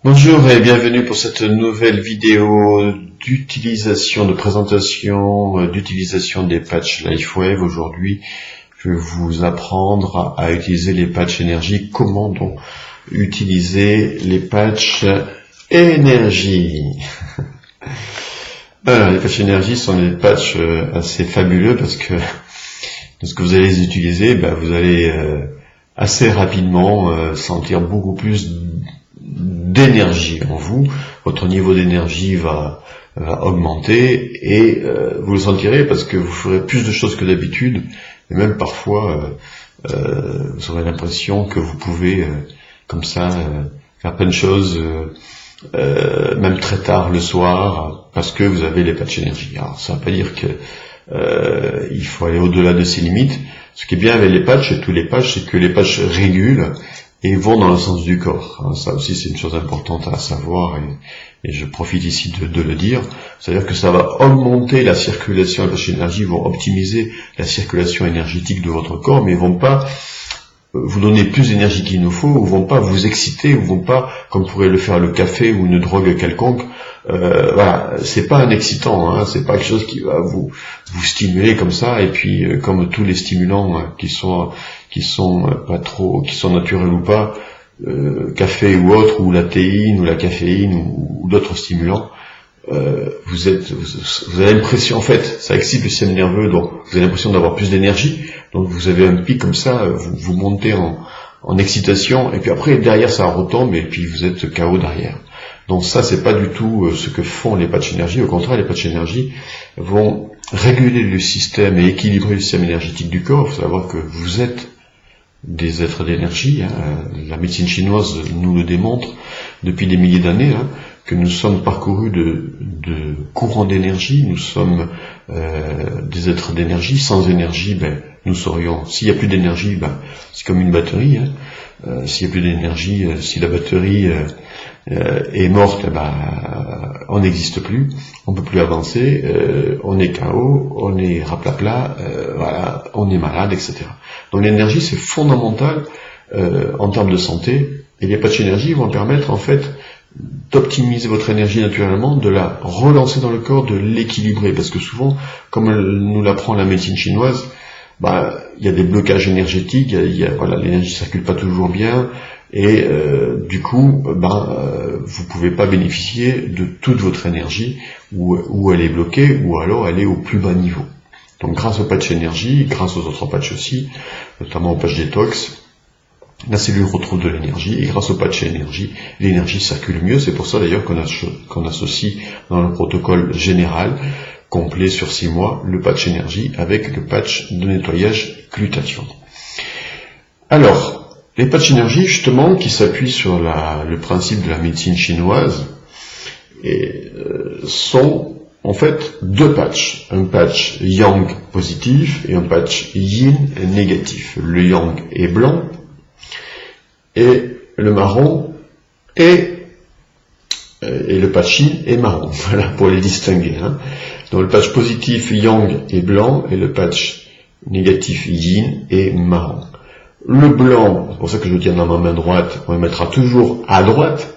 Bonjour et bienvenue pour cette nouvelle vidéo d'utilisation, de présentation, d'utilisation des patchs LifeWave. Aujourd'hui, je vais vous apprendre à utiliser les patchs énergie. Comment donc utiliser les patchs énergie? Les patchs énergie sont des patchs assez fabuleux parce que lorsque vous allez les utiliser, vous allez assez rapidement sentir beaucoup plus d'énergie en vous. Votre niveau d'énergie va augmenter et vous le sentirez parce que vous ferez plus de choses que d'habitude et même parfois vous aurez l'impression que vous pouvez comme ça faire plein de choses même très tard le soir parce que vous avez les patchs énergie. Alors ça ne veut pas dire que il faut aller au-delà de ces limites. Ce qui est bien avec les patchs et tous les patchs, c'est que les patchs régulent et vont dans le sens du corps. Ça aussi c'est une chose importante à savoir et je profite ici de le dire. C'est-à-dire que ça va augmenter la circulation, les patchs énergie vont optimiser la circulation énergétique de votre corps, mais ils vont pas vous donner plus d'énergie qu'il nous faut, ou vont pas vous exciter, ou vont pas, comme pourrait le faire le café ou une drogue quelconque. Voilà, c'est pas un excitant, c'est pas quelque chose qui va vous stimuler comme ça. Et puis, comme tous les stimulants qui sont pas trop, qui sont naturels ou pas, café ou autre, ou la théine ou la caféine ou d'autres stimulants. Vous avez l'impression, en fait, ça excite le système nerveux, donc vous avez l'impression d'avoir plus d'énergie, donc vous avez un pic comme ça, vous montez en excitation, et puis après, derrière, ça retombe, et puis vous êtes KO derrière. Donc ça, c'est pas du tout ce que font les patchs énergie, au contraire, les patchs énergie vont réguler le système et équilibrer le système énergétique du corps. Il faut savoir que vous êtes des êtres d'énergie, la médecine chinoise nous le démontre depuis des milliers d'années, que nous sommes parcourus de courants d'énergie, nous sommes des êtres d'énergie. Sans énergie, nous serions, s'il n'y a plus d'énergie, c'est comme une batterie, s'il n'y a plus d'énergie, si la batterie est morte, on n'existe plus, on peut plus avancer, on est KO, on est raplapla, voilà, on est malade, etc. Donc l'énergie c'est fondamental en termes de santé, et les patchs énergie vont permettre en fait d'optimiser votre énergie naturellement, de la relancer dans le corps, de l'équilibrer, parce que souvent, comme nous l'apprend la médecine chinoise, il y a des blocages énergétiques, voilà, l'énergie circule pas toujours bien, et du coup, vous pouvez pas bénéficier de toute votre énergie, ou elle est bloquée, ou alors elle est au plus bas niveau. Donc grâce au patch énergie, grâce aux autres patchs aussi, notamment au patch détox, la cellule retrouve de l'énergie, et grâce au patch énergie, l'énergie circule mieux. C'est pour ça d'ailleurs qu'on associe dans le protocole général, complet sur 6 mois, le patch énergie avec le patch de nettoyage glutathion. Alors, les patchs énergie, justement, qui s'appuient sur le principe de la médecine chinoise, sont en fait deux patchs. Un patch yang positif et un patch yin négatif. Le yang est blanc, et le marron et le patch yin est marron, voilà, pour les distinguer. Donc le patch positif yang est blanc et le patch négatif yin est marron. Le blanc, c'est pour ça que je le tiens dans ma main droite, on le mettra toujours à droite,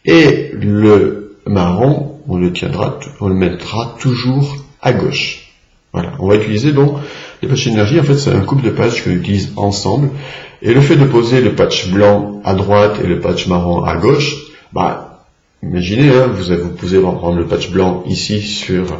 et le marron, on le mettra toujours à gauche. Voilà, on va utiliser donc les patchs énergie. En fait, c'est un couple de patchs qu'on utilise ensemble. Et le fait de poser le patch blanc à droite et le patch marron à gauche, imaginez, vous pouvez prendre le patch blanc ici sur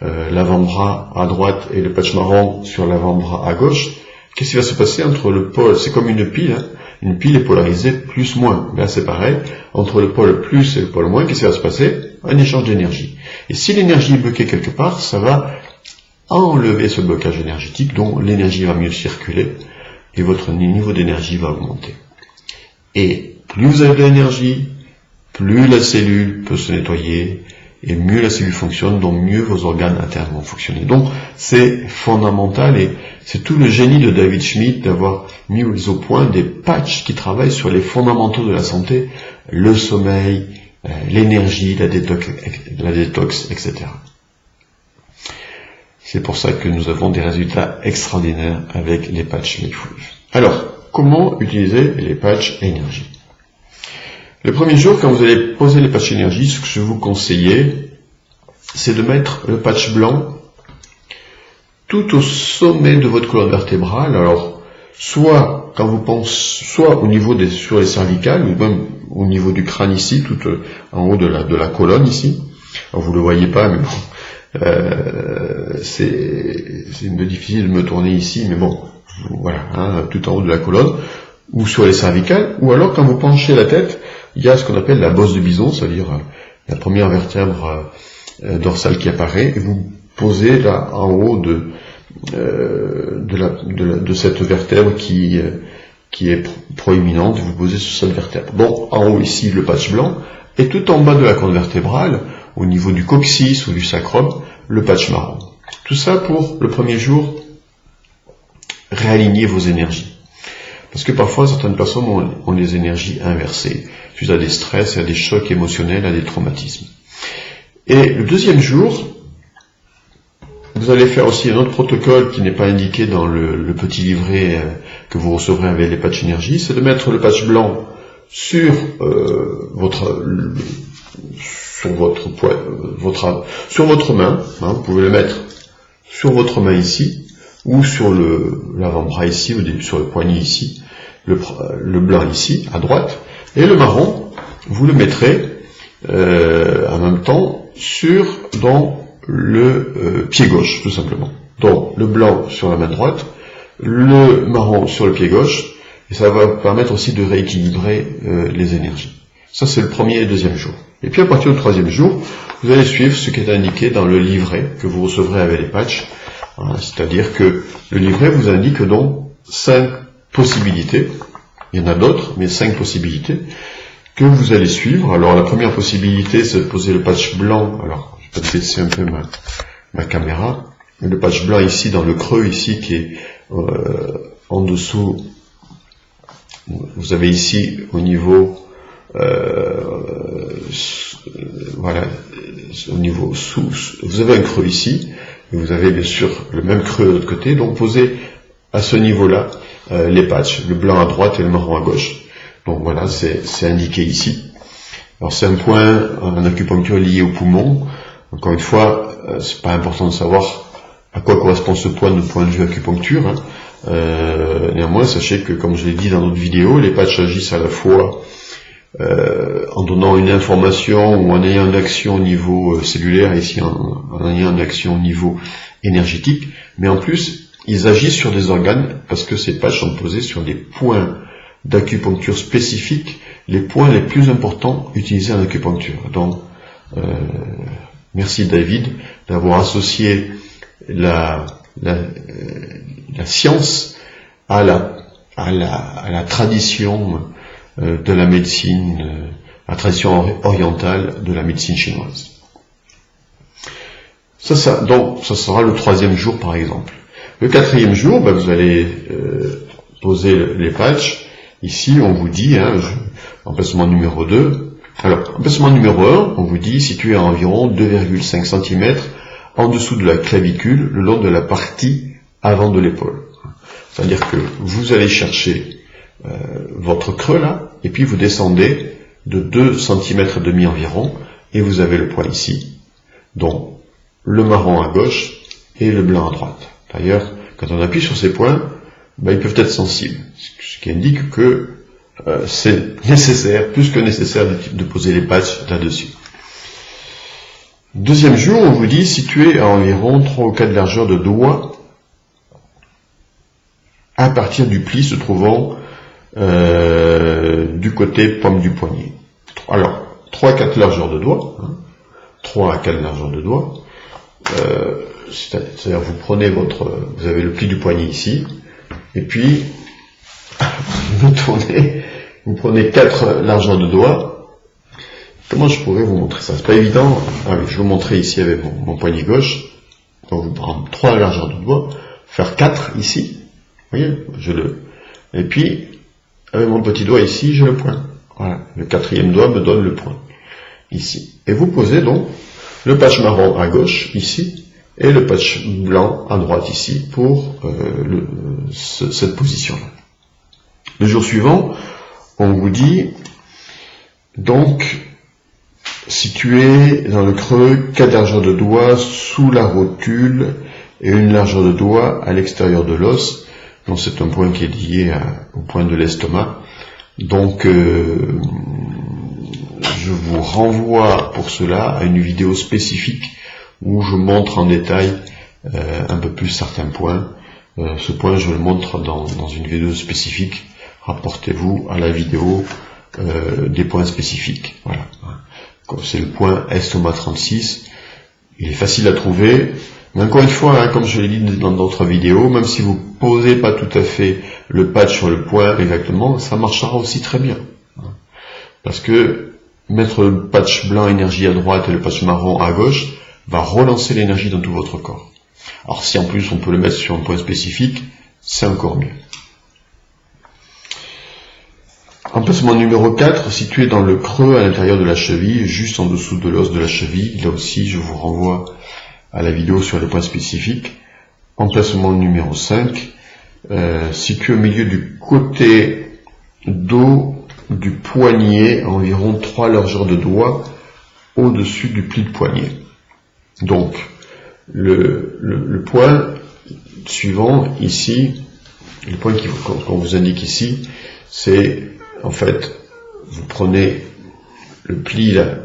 l'avant-bras à droite et le patch marron sur l'avant-bras à gauche. Qu'est-ce qui va se passer entre le pôle? C'est comme une pile, une pile est polarisée plus-moins. Là, c'est pareil. Entre le pôle plus et le pôle moins, qu'est-ce qui va se passer? Un échange d'énergie. Et si l'énergie est bloquée quelque part, ça va enlever ce blocage énergétique, donc l'énergie va mieux circuler et votre niveau d'énergie va augmenter. Et plus vous avez de l'énergie, plus la cellule peut se nettoyer, et mieux la cellule fonctionne, donc mieux vos organes internes vont fonctionner. Donc c'est fondamental, et c'est tout le génie de David Schmidt d'avoir mis au point des patchs qui travaillent sur les fondamentaux de la santé, le sommeil, l'énergie, la détox, etc. C'est pour ça que nous avons des résultats extraordinaires avec les patchs LifeWave. Alors, comment utiliser les patchs énergie? Le premier jour, quand vous allez poser les patchs énergie, ce que je vais vous conseiller, c'est de mettre le patch blanc tout au sommet de votre colonne vertébrale. Alors, soit quand vous pensez, soit au niveau sur les cervicales, ou même au niveau du crâne ici, tout en haut de la colonne ici. Alors, vous le voyez pas, mais bon, c'est un peu difficile de me tourner ici, mais bon, voilà, hein, tout en haut de la colonne, ou sur les cervicales, ou alors quand vous penchez la tête, il y a ce qu'on appelle la bosse de bison, c'est-à-dire la première vertèbre dorsale qui apparaît, et vous posez là en haut de cette vertèbre qui est proéminente, vous posez sur cette vertèbre. Bon, en haut ici le patch blanc, et tout en bas de la colonne vertébrale, au niveau du coccyx ou du sacrum, le patch marron. Tout ça pour le premier jour, réaligner vos énergies. Parce que parfois, certaines personnes ont les énergies inversées, suite à des stress, à des chocs émotionnels, à des traumatismes. Et le deuxième jour, vous allez faire aussi un autre protocole qui n'est pas indiqué dans le petit livret que vous recevrez avec les patchs énergie, c'est de mettre le patch blanc sur votre main, hein, vous pouvez le mettre sur votre main ici, ou sur l'avant-bras ici, ou sur le poignet ici, le blanc ici, à droite, et le marron, vous le mettrez en même temps dans le pied gauche, tout simplement. Donc, le blanc sur la main droite, le marron sur le pied gauche, et ça va permettre aussi de rééquilibrer les énergies. Ça, c'est le premier et le deuxième jour. Et puis, à partir du troisième jour, vous allez suivre ce qui est indiqué dans le livret que vous recevrez avec les patchs. C'est-à-dire que le livret vous indique donc 5 possibilités. Il y en a d'autres, mais 5 possibilités que vous allez suivre. Alors, la première possibilité, c'est de poser le patch blanc. Alors, je vais baisser un peu ma caméra. Le patch blanc ici, dans le creux ici, qui est en dessous. Vous avez ici, au niveau, voilà, au niveau vous avez un creux ici, et vous avez bien sûr le même creux de l'autre côté, donc posez à ce niveau-là les patchs, le blanc à droite et le marron à gauche. Donc voilà, c'est indiqué ici. Alors c'est un point en acupuncture lié au poumon. Encore une fois, c'est pas important de savoir à quoi correspond ce point de point de vue acupuncture. Hein. Néanmoins, sachez que, comme je l'ai dit dans notre vidéo, les patchs agissent à la fois en donnant une information ou en ayant une action au niveau cellulaire, ici en ayant une action au niveau énergétique, mais en plus, ils agissent sur des organes parce que ces patchs sont posés sur des points d'acupuncture spécifiques, les points les plus importants utilisés en acupuncture. Donc, merci David d'avoir associé la science à la tradition de la médecine, la tradition orientale de la médecine chinoise. Donc, ça sera le troisième jour par exemple. Le quatrième jour, vous allez poser les patchs. Ici, on vous dit, emplacement numéro 2. Alors, emplacement numéro 1, on vous dit situé à environ 2,5 cm en dessous de la clavicule, le long de la partie avant de l'épaule. C'est-à-dire que vous allez chercher votre creux là, et puis vous descendez de 2,5 cm environ, et vous avez le point ici, donc le marron à gauche et le blanc à droite. D'ailleurs, quand on appuie sur ces points, ils peuvent être sensibles, ce qui indique que c'est nécessaire, plus que nécessaire, de poser les patchs là-dessus. Deuxième jour, on vous dit situé à environ 3 ou 4 largeurs de doigts à partir du pli se trouvant du côté paume du poignet. Alors, 3 à 4 largeurs de doigts, 3 à 4 largeurs de doigts, c'est-à-dire vous avez le pli du poignet ici, et puis vous prenez 4 largeurs de doigts. Comment je pourrais vous montrer ça? C'est pas évident. Je vais vous montrer ici avec mon poignet gauche. Donc vous prenez 3 largeurs de doigts, faire 4 ici. Vous voyez, et puis avec mon petit doigt ici, j'ai le point. Voilà. Le 4e doigt me donne le point ici. Et vous posez donc le patch marron à gauche ici et le patch blanc à droite ici pour cette position-là. Le jour suivant, on vous dit Donc, situé dans le creux, 4 largeurs de doigts sous la rotule et une largeur de doigt à l'extérieur de l'os. Donc c'est un point qui est lié au point de l'estomac. Donc je vous renvoie pour cela à une vidéo spécifique où je montre en détail un peu plus certains points. Ce point je le montre dans une vidéo spécifique. Rapportez-vous à la vidéo des points spécifiques. Voilà. C'est le point estomac 36. Il est facile à trouver. Mais encore une fois, hein, comme je l'ai dit dans d'autres vidéos, même si vous posez pas tout à fait le patch sur le point exactement, ça marchera aussi très bien. Parce que mettre le patch blanc énergie à droite et le patch marron à gauche va relancer l'énergie dans tout votre corps. Alors si en plus on peut le mettre sur un point spécifique, c'est encore mieux. Emplacement numéro 4, situé dans le creux à l'intérieur de la cheville, juste en dessous de l'os de la cheville. Là aussi, je vous renvoie à la vidéo sur les points spécifiques. Emplacement numéro 5, situé au milieu du côté dos du poignet, à environ 3 largeurs de doigts, au-dessus du pli de poignet. Donc, le point suivant ici, le point qu'on vous indique ici, c'est en fait, vous prenez le pli là,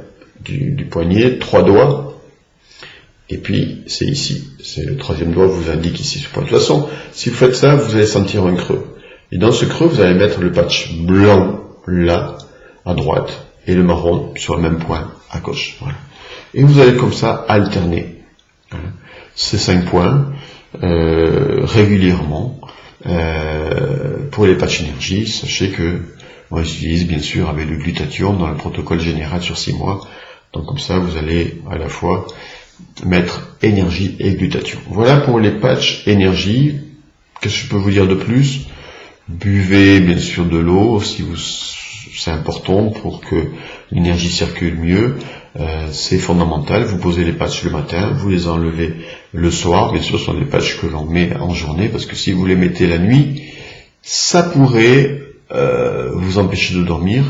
du poignet, 3 doigts, et puis c'est ici, c'est le 3e doigt vous indique ici ce point. De toute façon, si vous faites ça, vous allez sentir un creux. Et dans ce creux, vous allez mettre le patch blanc là, à droite, et le marron sur le même point, à gauche. Voilà. Et vous allez comme ça alterner ces 5 points régulièrement pour les patchs énergie. Sachez que on utilise bien sûr avec le glutathion dans le protocole général sur 6 mois. Donc comme ça, vous allez à la fois mettre énergie et glutathion. Voilà pour les patchs énergie. Qu'est-ce que je peux vous dire de plus? Buvez bien sûr de l'eau si c'est important pour que l'énergie circule mieux. C'est fondamental. Vous posez les patchs le matin, vous les enlevez le soir. Bien sûr, ce sont des patchs que l'on met en journée parce que si vous les mettez la nuit, ça pourrait vous empêcher de dormir,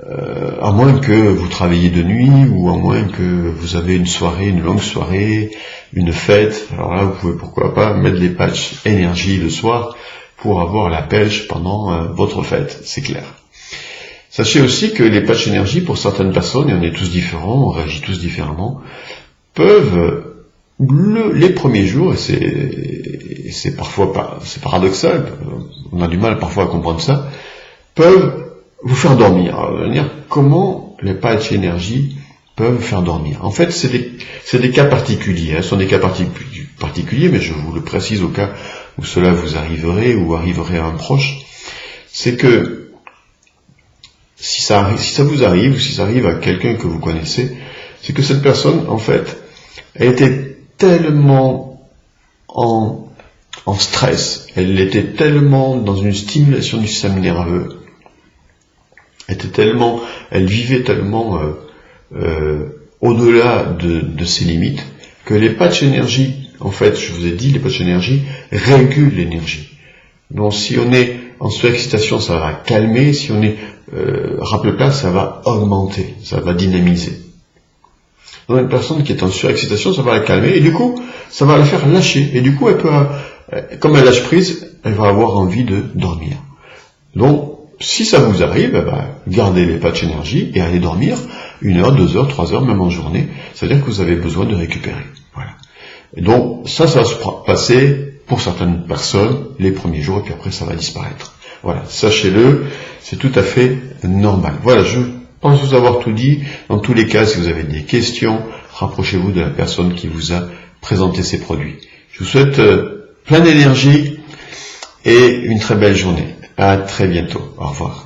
à moins que vous travaillez de nuit ou à moins que vous avez une soirée, une longue soirée, une fête. Alors là, vous pouvez pourquoi pas mettre les patchs énergie le soir pour avoir la pêche pendant votre fête, c'est clair. Sachez aussi que les patchs énergie, pour certaines personnes, et on est tous différents, on réagit tous différemment, peuvent les premiers jours, et c'est parfois pas, c'est paradoxal, on a du mal parfois à comprendre ça, peuvent vous faire dormir. Alors, comment les patchs énergie peuvent faire dormir? En fait, c'est des cas particuliers, ce sont des cas particuliers, mais je vous le précise au cas où cela vous arriverait ou arriverait à un proche, c'est que si ça vous arrive ou si ça arrive à quelqu'un que vous connaissez, c'est que cette personne, en fait, elle était tellement en stress, elle était tellement dans une stimulation du système nerveux, elle vivait tellement au-delà de ses limites, que les patchs énergie, en fait, je vous ai dit, les patchs énergie régulent l'énergie. Donc si on est en surexcitation, ça va calmer, si on est rappelez-le, ça va augmenter, ça va dynamiser. Donc une personne qui est en surexcitation, ça va la calmer, et du coup, ça va la faire lâcher, et du coup, elle peut, comme elle lâche prise, elle va avoir envie de dormir. Donc, si ça vous arrive, gardez les patchs énergie et allez dormir 1 heure, 2 heures, 3 heures, même en journée, c'est-à-dire que vous avez besoin de récupérer. Voilà. Et donc, ça va se passer pour certaines personnes les premiers jours, et puis après, ça va disparaître. Voilà, sachez-le, c'est tout à fait normal. Voilà, je pense vous avoir tout dit. Dans tous les cas, si vous avez des questions, rapprochez-vous de la personne qui vous a présenté ces produits. Je vous souhaite plein d'énergie et une très belle journée. À très bientôt. Au revoir.